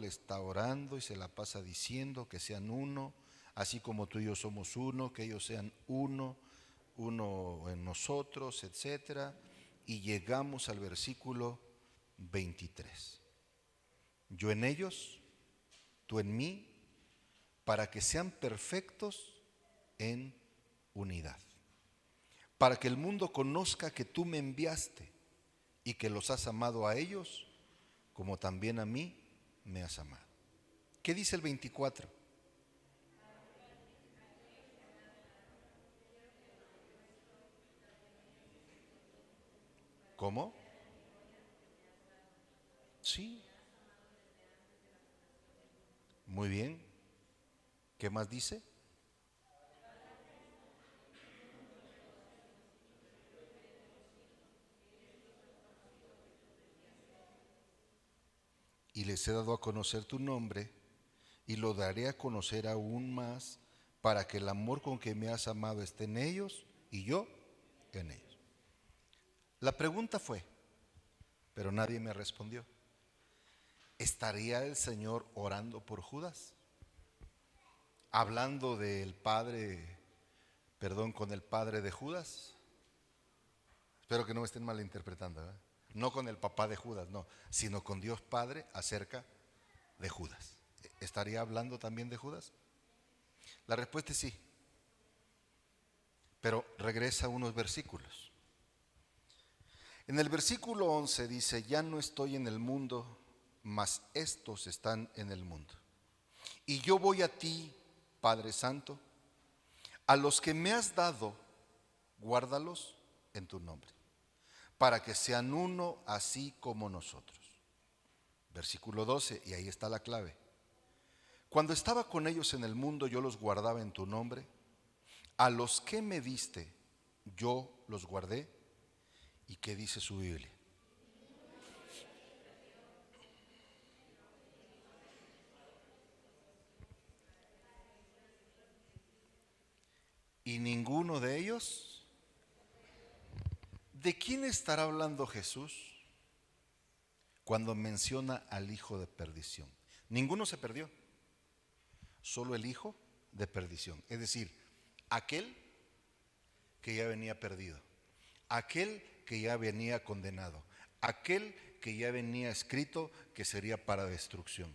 y se la pasa diciendo que sean uno, así como tú y yo somos uno, que ellos sean uno, uno en nosotros, etcétera. Y llegamos al versículo 23. Yo en ellos, tú en mí, para que sean perfectos en unidad. Para que el mundo conozca que tú me enviaste y que los has amado a ellos como también a mí me has amado. ¿Qué dice el 24? ¿Cómo? Sí. Muy bien. ¿Qué más dice? Y les he dado a conocer tu nombre y lo daré a conocer aún más para que el amor con que me has amado esté en ellos y yo en ellos. La pregunta fue, pero nadie me respondió. ¿Estaría el Señor orando por Judas? Hablando del padre, perdón, con el padre de Judas. Espero que no me estén malinterpretando, ¿verdad? No con el papá de Judas, no, sino con Dios Padre acerca de Judas. ¿Estaría hablando también de Judas? La respuesta es sí, pero regresa unos versículos. En el versículo 11 dice, ya no estoy en el mundo, mas estos están en el mundo. Y yo voy a ti, Padre Santo, a los que me has dado, guárdalos en tu nombre, para que sean uno así como nosotros. Versículo 12, y ahí está la clave. Cuando estaba con ellos en el mundo, yo los guardaba en tu nombre. A los que me diste, yo los guardé. ¿Y qué dice su Biblia? Y ninguno de ellos. ¿De quién estará hablando Jesús cuando menciona al hijo de perdición? Ninguno se perdió, solo el hijo de perdición. Es decir, aquel que ya venía perdido, aquel que ya venía condenado, aquel que ya venía escrito que sería para destrucción.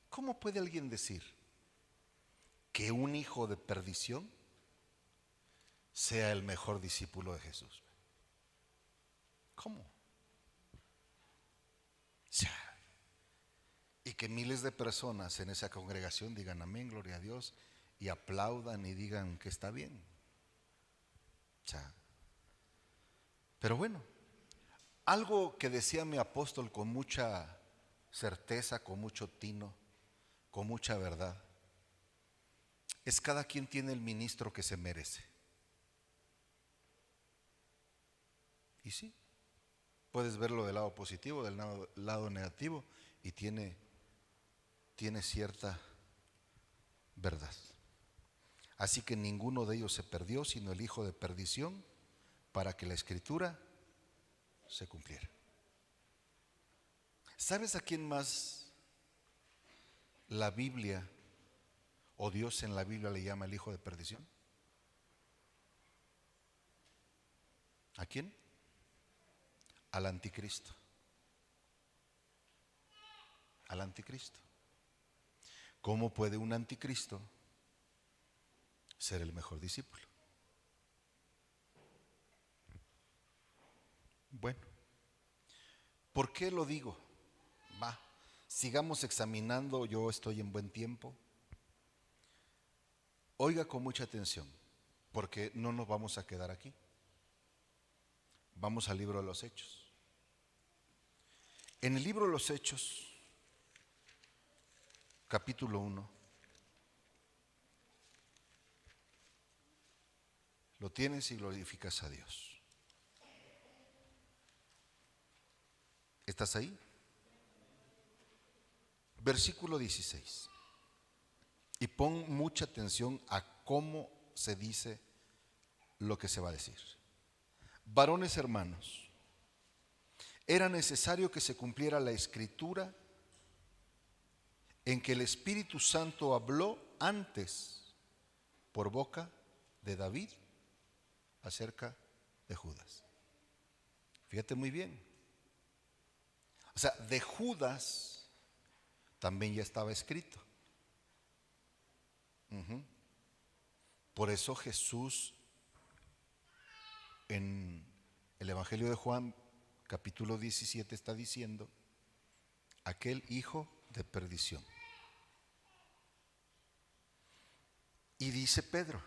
¿Cómo puede alguien decir que un hijo de perdición sea el mejor discípulo de Jesús? ¿Cómo? Y que miles de personas en esa congregación digan amén, gloria a Dios, y aplaudan y digan que está bien. Pero bueno, algo que decía mi apóstol con mucha certeza, con mucho tino, con mucha verdad, es cada quien tiene el ministro que se merece. Y sí, puedes verlo del lado positivo, del lado negativo, y tiene cierta verdad. Así que ninguno de ellos se perdió, sino el hijo de perdición, para que la escritura se cumpliera. ¿Sabes a quién más la Biblia o Dios en la Biblia le llama el hijo de perdición? ¿A quién? Al anticristo. Al anticristo. ¿Cómo puede un anticristo ser el mejor discípulo? Bueno, ¿por qué lo digo? Sigamos examinando, yo estoy en buen tiempo. Oiga con mucha atención, porque no nos vamos a quedar aquí. Vamos al libro de los Hechos. En el libro de los Hechos capítulo 1. Lo tienes y glorificas a Dios. ¿Estás ahí? Versículo 16. Y pon mucha atención a cómo se dice lo que se va a decir. Varones hermanos, era necesario que se cumpliera la escritura en que el Espíritu Santo habló antes por boca de David acerca de Judas. Fíjate muy bien. O sea, de Judas también ya estaba escrito. Por eso Jesús en el Evangelio de Juan, capítulo 17, está diciendo: aquel hijo de perdición. Y dice Pedro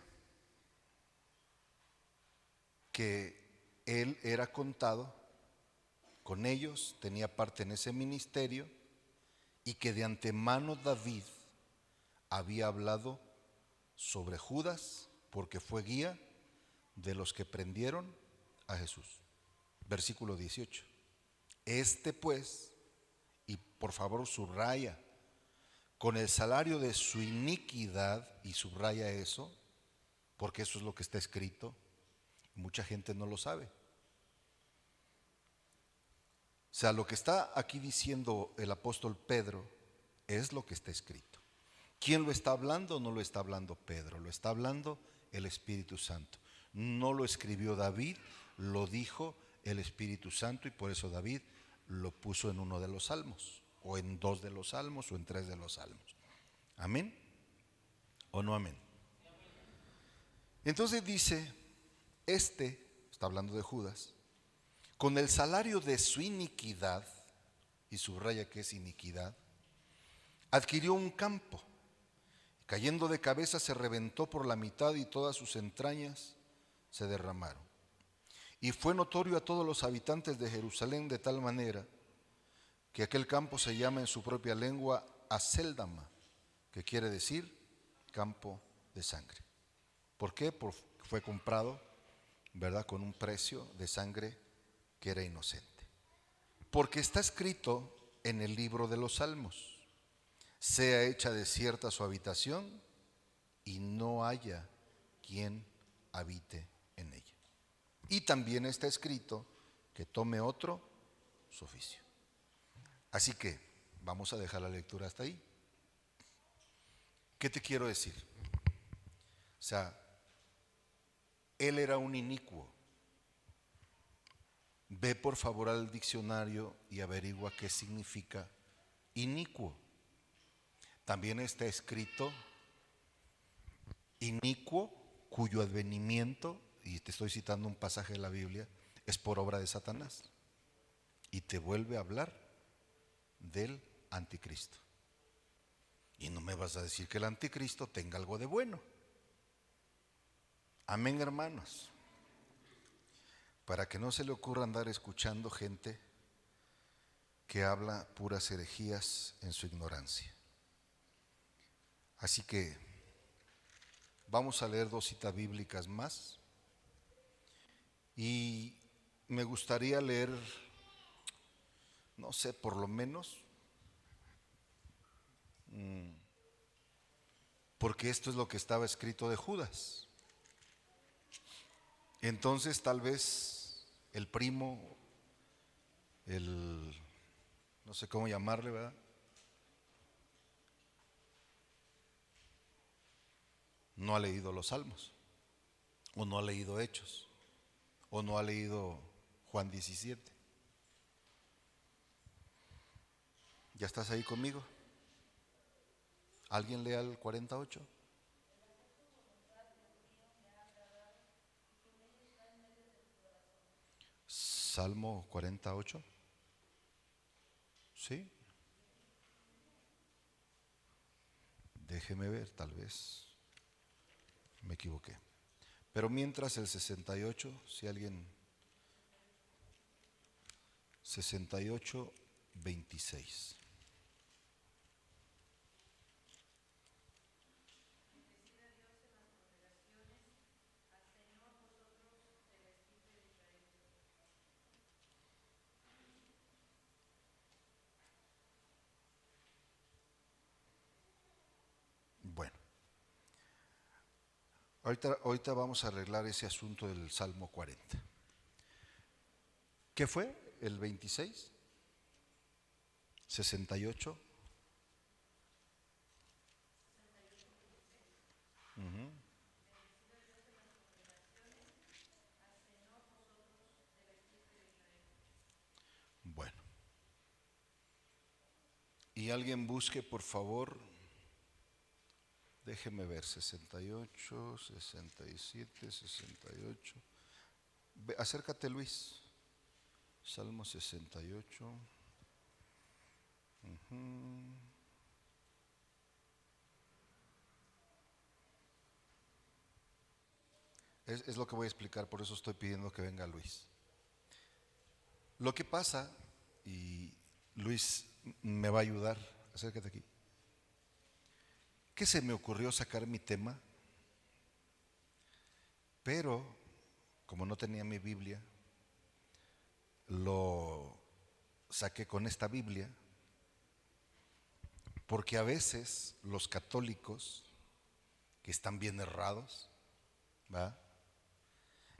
que él era contado con ellos, tenía parte en ese ministerio, y que de antemano David había hablado sobre Judas porque fue guía de los que prendieron a Jesús. Versículo 18. Este pues, y por favor subraya, con el salario de su iniquidad, y subraya eso, porque eso es lo que está escrito, mucha gente no lo sabe. O sea, lo que está aquí diciendo el apóstol Pedro es lo que está escrito. ¿Quién lo está hablando? No lo está hablando Pedro, lo está hablando el Espíritu Santo. No lo escribió David, lo dijo el Espíritu Santo, y por eso David lo puso en uno de los salmos, o en 2 de los salmos, o en 3 de los salmos. ¿Amén? ¿O no amén? Entonces dice, está hablando de Judas, con el salario de su iniquidad, y subraya que es iniquidad, adquirió un campo. Cayendo de cabeza se reventó por la mitad y todas sus entrañas se derramaron. Y fue notorio a todos los habitantes de Jerusalén de tal manera que aquel campo se llama en su propia lengua Acéldama, que quiere decir campo de sangre. ¿Por qué? Porque fue comprado, ¿verdad?, con un precio de sangre que era inocente. Porque está escrito en el libro de los Salmos: sea hecha desierta su habitación y no haya quien habite en ella. Y también está escrito que tome otro su oficio. Así que vamos a dejar la lectura hasta ahí. ¿Qué te quiero decir? O sea, él era un inicuo. Ve por favor al diccionario y averigua qué significa inicuo. También está escrito inicuo, cuyo advenimiento, y te estoy citando un pasaje de la Biblia, es por obra de Satanás. Y te vuelve a hablar del anticristo. Y no me vas a decir que el anticristo tenga algo de bueno. Amén, hermanos. Para que no se le ocurra andar escuchando gente que habla puras herejías en su ignorancia. Así que vamos a leer 2 citas bíblicas más. Y me gustaría leer, no sé, por lo menos, porque esto es lo que estaba escrito de Judas. Entonces tal vez el primo, no sé cómo llamarle, ¿verdad?, no ha leído los Salmos, o no ha leído Hechos, o no ha leído Juan 17. ¿Ya estás ahí conmigo? ¿Alguien lea el 48? Salmo 48. ¿Sí? Déjeme ver, tal vez me equivoqué. Pero mientras el 68, si alguien, 68, 26. Ahorita vamos a arreglar ese asunto del Salmo 40. ¿Qué fue? ¿El 26? ¿68? Bueno. Y alguien busque, por favor, déjeme ver, 68, 67, 68. Acércate, Luis. Salmo 68. Es lo que voy a explicar, por eso estoy pidiendo que venga Luis. Lo que pasa, y Luis me va a ayudar, acércate aquí, que se me ocurrió sacar mi tema, pero como no tenía mi Biblia, lo saqué con esta Biblia, porque a veces los católicos, que están bien errados, ¿va?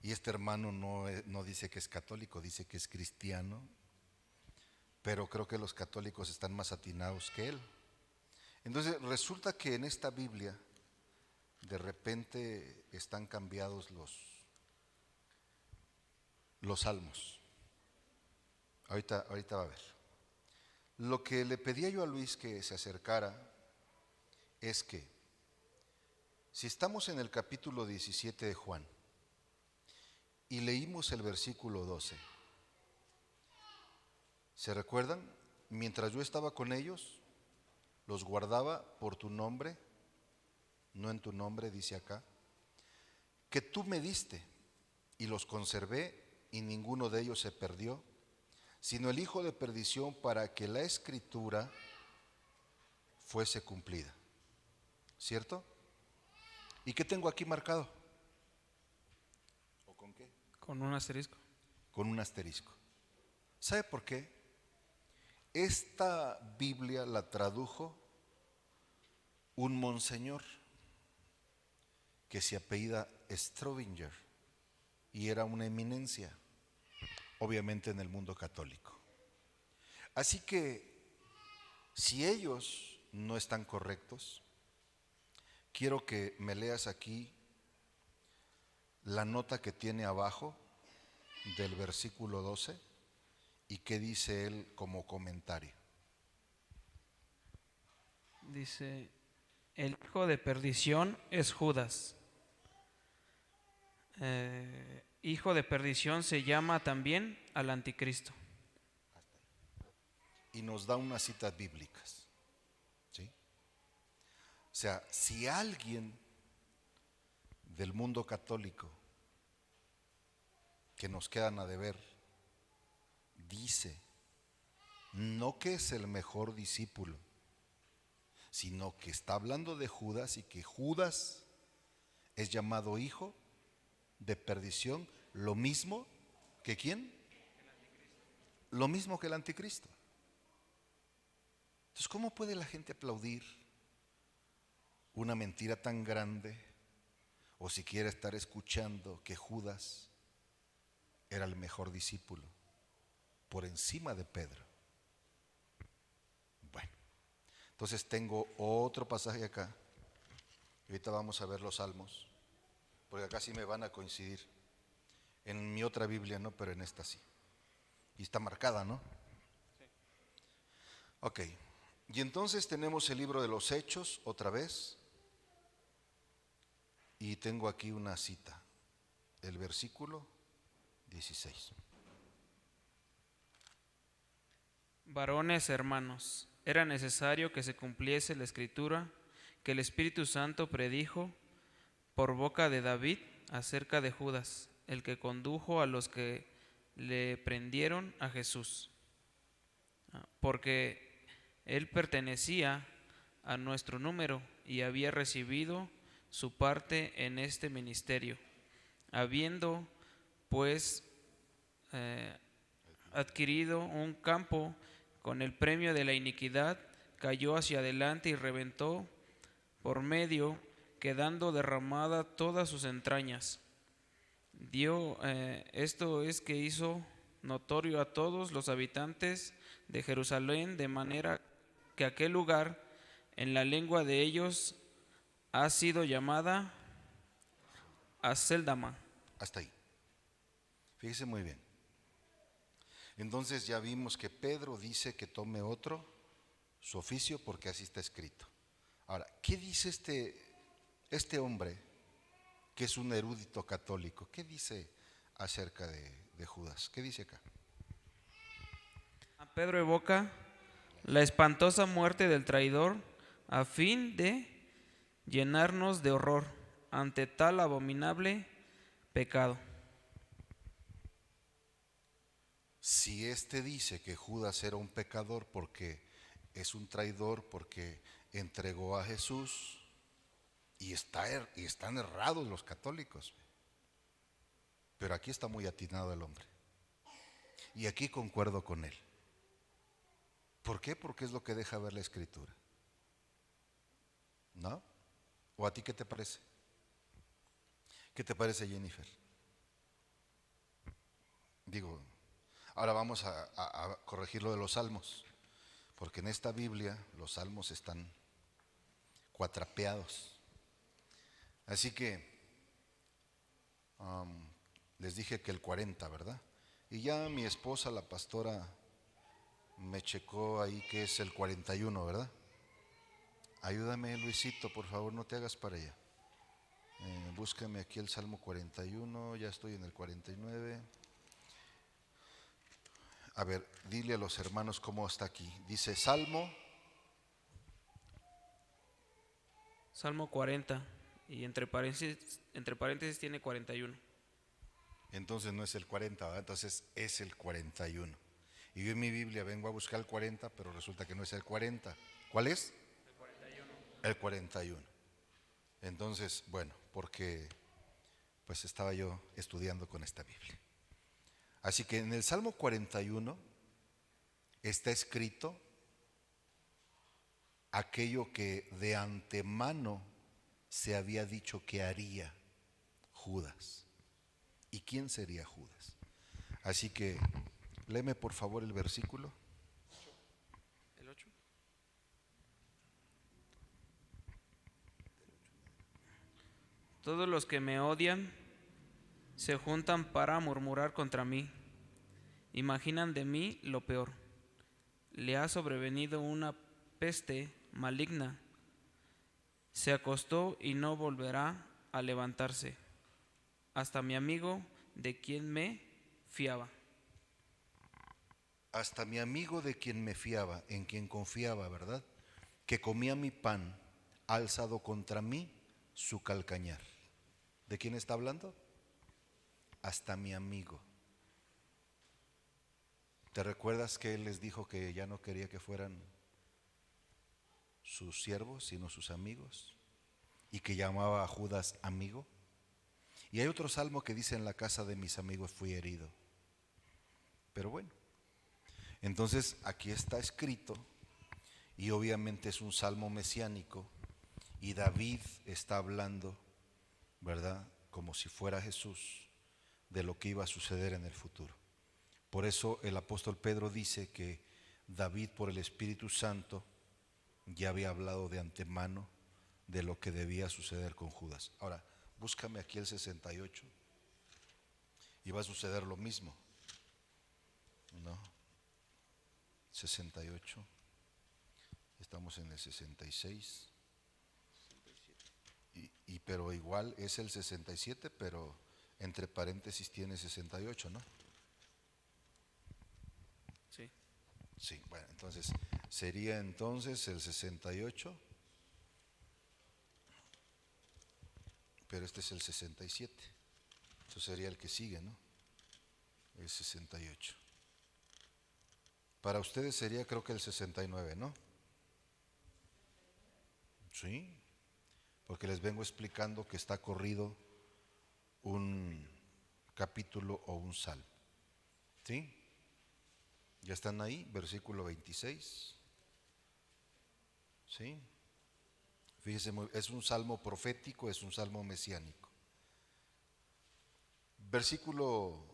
Y este hermano no dice que es católico, dice que es cristiano, pero creo que los católicos están más atinados que él. Entonces resulta que en esta Biblia de repente están cambiados los salmos. Ahorita va a ver. Lo que le pedía yo a Luis que se acercara es que si estamos en el capítulo 17 de Juan y leímos el versículo 12, ¿se recuerdan? Mientras yo estaba con ellos, los guardaba por tu nombre, no en tu nombre, dice acá, que tú me diste, y los conservé, y ninguno de ellos se perdió, sino el hijo de perdición, para que la escritura fuese cumplida. ¿Cierto? ¿Y qué tengo aquí marcado? ¿O con qué? Con un asterisco. Con un asterisco. ¿Sabe por qué? Esta Biblia la tradujo un monseñor que se apellida Straubinger y era una eminencia, obviamente en el mundo católico. Así que si ellos no están correctos, quiero que me leas aquí la nota que tiene abajo del versículo 12 y qué dice él como comentario. Dice, el hijo de perdición es Judas. Hijo de perdición se llama también al anticristo. Y nos da unas citas bíblicas, ¿sí? O sea, si alguien del mundo católico que nos quedan a deber dice no que es el mejor discípulo, sino que está hablando de Judas y que Judas es llamado hijo de perdición, lo mismo que ¿quién? Lo mismo que el anticristo. Entonces, ¿cómo puede la gente aplaudir una mentira tan grande o siquiera estar escuchando que Judas era el mejor discípulo por encima de Pedro? Bueno, entonces tengo otro pasaje acá. Ahorita vamos a ver los salmos, porque acá sí me van a coincidir. En mi otra Biblia no, pero en esta sí. Y está marcada, ¿no? Sí. Ok. Y entonces tenemos el libro de los Hechos otra vez. Y tengo aquí una cita, el versículo 16. Varones hermanos, era necesario que se cumpliese la escritura que el Espíritu Santo predijo por boca de David acerca de Judas, el que condujo a los que le prendieron a Jesús, porque él pertenecía a nuestro número y había recibido su parte en este ministerio, habiendo pues adquirido un campo con el premio de la iniquidad, cayó hacia adelante y reventó por medio quedando derramada todas sus entrañas. Esto es que hizo notorio a todos los habitantes de Jerusalén, de manera que aquel lugar en la lengua de ellos ha sido llamada Aceldama. Hasta ahí. Fíjese muy bien. Entonces ya vimos que Pedro dice que tome otro su oficio porque así está escrito. Ahora, ¿qué dice este hombre que es un erudito católico? ¿Qué dice acerca de Judas? ¿Qué dice acá? Pedro evoca la espantosa muerte del traidor a fin de llenarnos de horror ante tal abominable pecado. Si este dice que Judas era un pecador porque es un traidor, porque entregó a Jesús, y están errados los católicos, pero aquí está muy atinado el hombre, y aquí concuerdo con él. ¿Por qué? Porque es lo que deja ver la Escritura, ¿no? ¿O a ti qué te parece? ¿Qué te parece, Jennifer? Digo, ahora vamos a corregir lo de los salmos, porque en esta Biblia los salmos están cuatrapeados. Así que les dije que el 40, ¿verdad? Y ya mi esposa, la pastora, me checó ahí que es el 41, ¿verdad? Ayúdame, Luisito, por favor, no te hagas para allá. Búscame aquí el Salmo 41, ya estoy en el 49. A ver, dile a los hermanos cómo está aquí. Dice Salmo 40 y entre paréntesis tiene 41. Entonces no es el 40, ¿verdad? Entonces es el 41. Y yo en mi Biblia vengo a buscar el 40, pero resulta que no es el 40. ¿Cuál es? El 41. El 41. Entonces, bueno, porque pues estaba yo estudiando con esta Biblia. Así que en el Salmo 41 está escrito aquello que de antemano se había dicho que haría Judas. ¿Y quién sería Judas? Así que léeme por favor el versículo. El 8. Todos los que me odian se juntan para murmurar contra mí. Imaginan de mí lo peor. Le ha sobrevenido una peste maligna. Se acostó y no volverá a levantarse. Hasta mi amigo de quien me fiaba. Hasta mi amigo de quien me fiaba, en quien confiaba, ¿verdad? Que comía mi pan, ha alzado contra mí su calcañar. ¿De quién está hablando? Hasta mi amigo. ¿Te recuerdas que él les dijo que ya no quería que fueran sus siervos, sino sus amigos? Y que llamaba a Judas amigo. Y hay otro salmo que dice: en la casa de mis amigos fui herido. Pero bueno, entonces aquí está escrito, y obviamente es un salmo mesiánico, y David está hablando, ¿verdad? Como si fuera Jesús, de lo que iba a suceder en el futuro. Por eso el apóstol Pedro dice que David, por el Espíritu Santo, ya había hablado de antemano de lo que debía suceder con Judas. Ahora, búscame aquí el 68 y va a suceder lo mismo. No, 68. Estamos en el 66. Pero igual es el 67, pero entre paréntesis tiene 68, ¿no? Sí. Sí, bueno, entonces sería entonces el 68, pero este es el 67. Entonces sería el que sigue, ¿no? El 68. Para ustedes sería, creo que el 69, ¿no? Sí, porque les vengo explicando que está corrido un capítulo o un salmo. ¿Sí? ¿Ya están ahí? Versículo 26. ¿Sí? Fíjese, es un salmo profético, es un salmo mesiánico. Versículo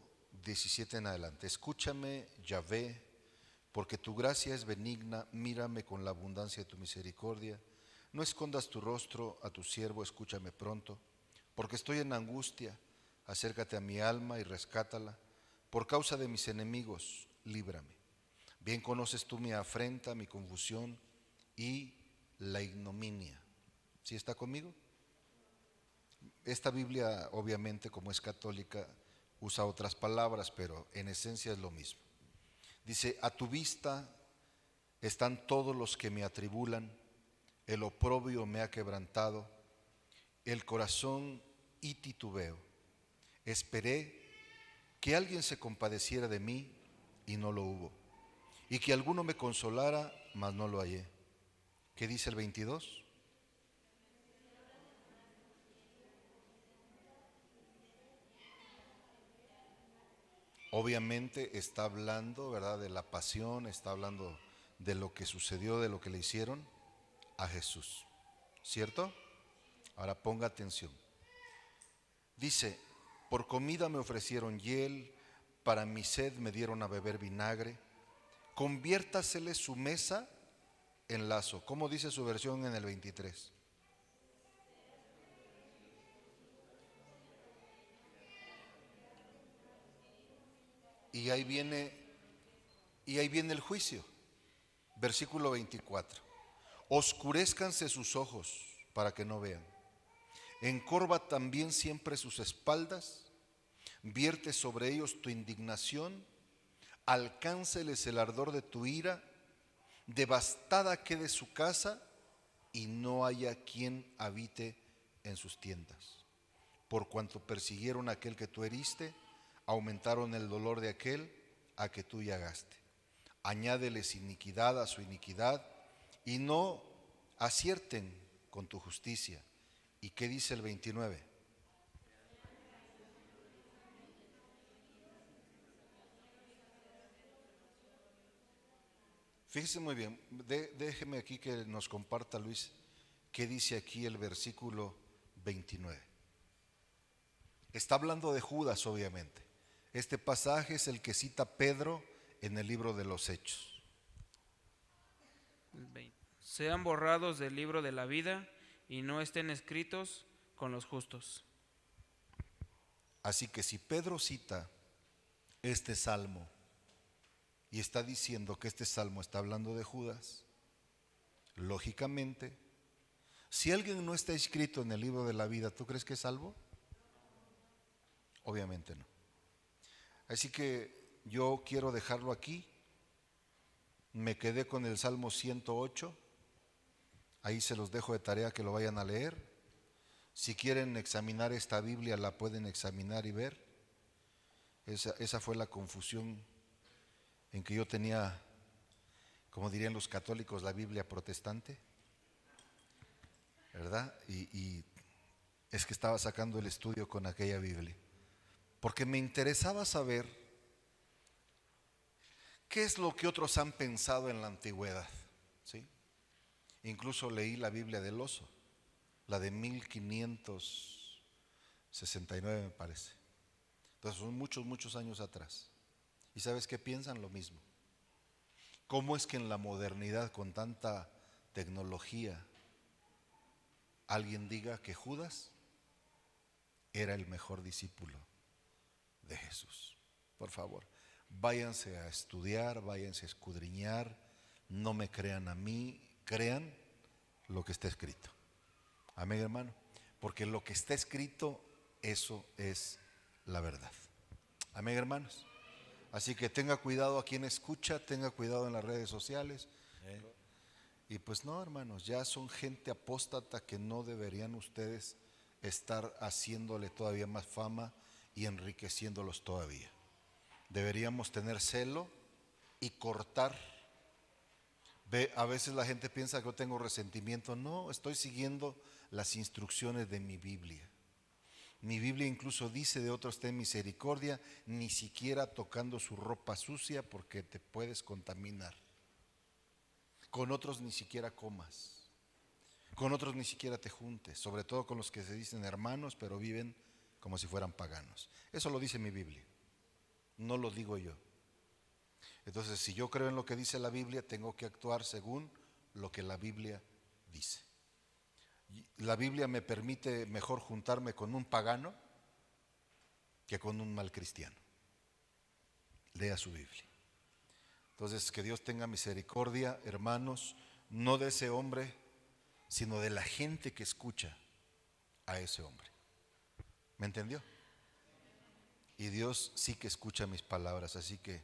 17 en adelante. Escúchame, Yahvé, porque tu gracia es benigna, mírame con la abundancia de tu misericordia. No escondas tu rostro a tu siervo, escúchame pronto, porque estoy en angustia. Acércate a mi alma y rescátala. Por causa de mis enemigos, líbrame. Bien conoces tú mi afrenta, mi confusión y la ignominia. ¿Sí está conmigo? Esta Biblia, obviamente, como es católica, usa otras palabras, pero en esencia es lo mismo. Dice, a tu vista están todos los que me atribulan, el oprobio me ha quebrantado, el corazón y titubeo. Esperé que alguien se compadeciera de mí y no lo hubo, y que alguno me consolara, mas no lo hallé. ¿Qué dice el 22? Obviamente está hablando, ¿verdad?, de la pasión, está hablando de lo que sucedió, de lo que le hicieron a Jesús, ¿cierto? Ahora ponga atención. Dice, por comida me ofrecieron hiel, para mi sed me dieron a beber vinagre, conviértasele su mesa en lazo. ¿Cómo dice su versión en el 23? Y ahí viene, el juicio. Versículo 24. Oscurezcanse sus ojos para que no vean. Encorva también siempre sus espaldas. Vierte sobre ellos tu indignación. Alcánceles el ardor de tu ira. Devastada quede su casa y no haya quien habite en sus tiendas. Por cuanto persiguieron a aquel que tú heriste, aumentaron el dolor de aquel a que tú llagaste. Añádeles iniquidad a su iniquidad y no acierten con tu justicia. ¿Y qué dice el 29? Fíjese muy bien, déjeme aquí que nos comparta Luis qué dice aquí el versículo 29. Está hablando de Judas, obviamente. Este pasaje es el que cita Pedro en el libro de los Hechos. Sean borrados del libro de la vida y no estén escritos con los justos. Así que si Pedro cita este salmo y está diciendo que este salmo está hablando de Judas, lógicamente, si alguien no está escrito en el libro de la vida, ¿tú crees que es salvo? Obviamente no. Así que yo quiero dejarlo aquí. Me quedé con el Salmo 108. Ahí se los dejo de tarea que lo vayan a leer. Si quieren examinar esta Biblia, la pueden examinar y ver. Esa fue la confusión en que yo tenía, como dirían los católicos, la Biblia protestante, ¿verdad? Y es que estaba sacando el estudio con aquella Biblia, porque me interesaba saber qué es lo que otros han pensado en la antigüedad, ¿sí? Incluso leí la Biblia del oso, la de 1569 me parece. Entonces son muchos años atrás. ¿Y sabes qué piensan? Lo mismo. ¿Cómo es que en la modernidad, con tanta tecnología, alguien diga que Judas era el mejor discípulo de Jesús? Por favor, váyanse a estudiar, váyanse a escudriñar, no me crean a mí, crean lo que está escrito. Amén, hermano, porque lo que está escrito, eso es la verdad. Amén, hermanos. Así que tenga cuidado a quien escucha, tenga cuidado en las redes sociales. Y pues no, hermanos, ya son gente apóstata que no deberían ustedes estar haciéndole todavía más fama y enriqueciéndolos todavía. Deberíamos tener celo y cortar. A veces la gente piensa que yo tengo resentimiento. No, estoy siguiendo las instrucciones de mi Biblia. Mi Biblia incluso dice de otros ten misericordia, ni siquiera tocando su ropa sucia porque te puedes contaminar. Con otros ni siquiera comas. Con otros ni siquiera te juntes, sobre todo con los que se dicen hermanos, pero viven como si fueran paganos. Eso lo dice mi Biblia, no lo digo yo. Entonces, si yo creo en lo que dice la Biblia, tengo que actuar según lo que la Biblia dice. La Biblia me permite mejor juntarme con un pagano que con un mal cristiano. Lea su Biblia. Entonces, que Dios tenga misericordia, hermanos, no de ese hombre, sino de la gente que escucha a ese hombre. ¿Me entendió? Y Dios sí que escucha mis palabras, así que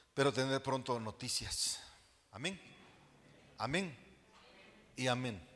espero tener pronto noticias. Amén. Amén y amén.